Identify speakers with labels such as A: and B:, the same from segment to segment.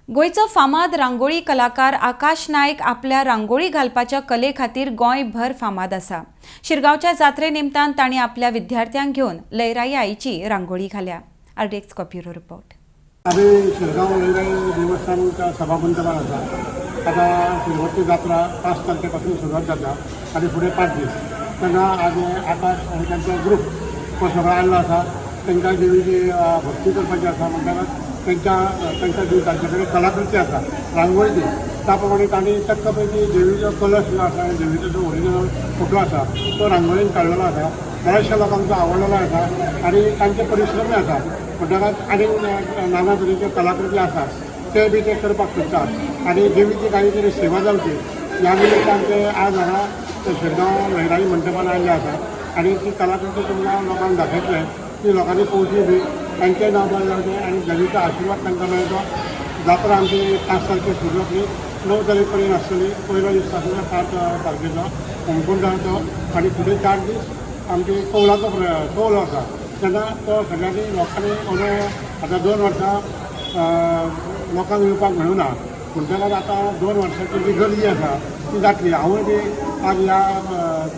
A: गोयचो फामाद रांगोळी कलाकार आकाश नायक आपल्या रांगोळी घालपाच्या कले खातीर गोंयभर फामाद आसा। शिरगांवच्या जात्रे निमतान तांणी आपल्या विद्यार्थ्यांक घेवन लयराई आईची रांगोळी घाल्या। आरडीएक्स कॉप्युरो रिपोर्ट।
B: आम्ही शिरगांव लयराई देवस्थानचा सभामंडळ आसा। आता शेवटची जात्रा 5 तारखेपासून सुरुवात जाता आणि पुढे 5 दीस तेन्ना आज आकाश आणि त्यांचा ग्रुप तो सगळो आयल्लो आसा। तांकां देवीची भक्ती करपाची आसा म्हणटकच त्यांच्या जी तांचे कडेन कलाकृती आसा रांगोळी त्या प्रमाणे तांणी चक्क पैकी देवीचो कलश जो आसा देवीचो जो ओरिजिनल फोटो आसा तो रांगोळीन काडलेलो आसा। बऱ्याचशा लोकांक आवडलेलो आसा आणि तांचे परिश्रमी आसा म्हणटकच आनी नाना तरेच्यो कलाकृती आसा ते बी ते करपाक सोदतात आणि देवीची काही तरी सेवा जावची ह्या निमित्तान ते आज हांगा शिरगांव लयराई मंडपान आयिल्ले आसा आणि ती कलाकृती तुमकां लोकांक दाखयतले ती लोकांनी पळोवची बी तांचें नांव बरें जावचें आणि देवीचो आशिर्वाद तांकां मेळचो। जात्रा आमची 5 तारखेक सुरू जातली, 9 तारीख पर्यंत आसतली। पयलो दीस आसलो 7 तारखेचो होमकुंडाचो आणि फुडें 4 दीस आमची कौलाचो कौल आसा तेन्ना तो सगळ्यांनी लोकांनी अंदू आतां 2 वर्सां लोकांक येवपाक मेळूना म्हणटकच आतां 2 वर्सांची जी गर्दी आसा ती जातली। हांवूय बी आज ह्या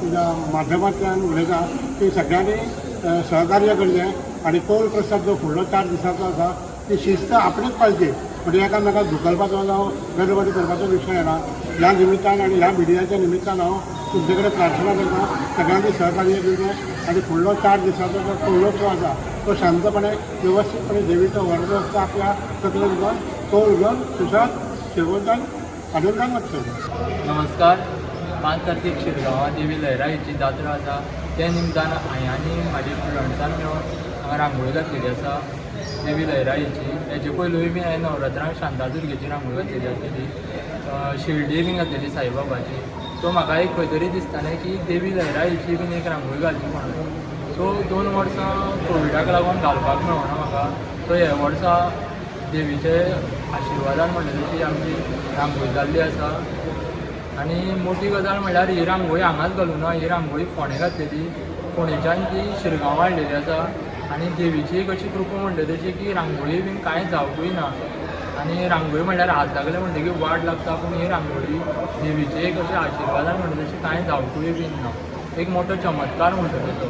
B: तुज्या माध्यमांतल्यान उलयतां की सगळ्यांनी सहकार्य करचें आणि कौल प्रसाद जो फुडलो 4 दिसांचो आसा ती शिस्त आपणेच पाळची म्हणजे एकामेकाक धुकलपाचो जावं गडबडी करपाचो विशय येना। ह्या निमित्तान आणि ह्या मिडियाच्या निमित्तान हांव तुमचे कडेन प्रार्थना करतां सगळ्यांनी सहकार्य करचें आणि फुडलो 4 दिसांचो जो कौलोत्सव आसा तो शांतपणे व्यवस्थितपणे देवीचो व्हडलो आपल्या तकलेन घेवन कौल घेवन सुशांत शेवटान आनंदान वचचें।
C: नमस्कार। 5 तारखेक शिरगांवां देवी लयराईची जात्रा आसा त्या निमतान हांवें आनी म्हाज्या स्टुडंट्सान मेळून हांगा रांगोळी घातलेली आसा देवी लयराईची। हेजे पयलूय बी हांवें नवरात्रांक शांतादुर्गेची रांगोळी घातलेली आसलेली, शिर्डी बी घातलेली साईबाबाची। सो म्हाका एक खंय तरी दिसतालें की देवी लयराईची बीन एक रांगोळी घालची म्हणून। सो 2 वर्सां कोविडाक लागून घालपाक मेळना म्हाका। सो हे वर्सा देवीचे आशिर्वादान म्हणटा तशी आमची रांगोळी जाल्ली आसा। आनी मोठी गजाल म्हणल्यार ही रांगोळी हांगाच घालूं ना, ही रांगोळी फोंडें घातलेली, फोंडेच्यान ती शिरगांव हाडलेली आसा। आनी देवीची एक अशी कृपा म्हणटा तशी की रांगोळी बीन कांय जावपूय ना आनी रांगोळी म्हणल्यार हात लागले म्हणटकीर वाट लागता, पूण ही रांगोळी देवीचे एक अशें आशिर्वादान म्हणटा तशी कांय जावपूय बीन ना। एक मोठो चमत्कार म्हणटा तो।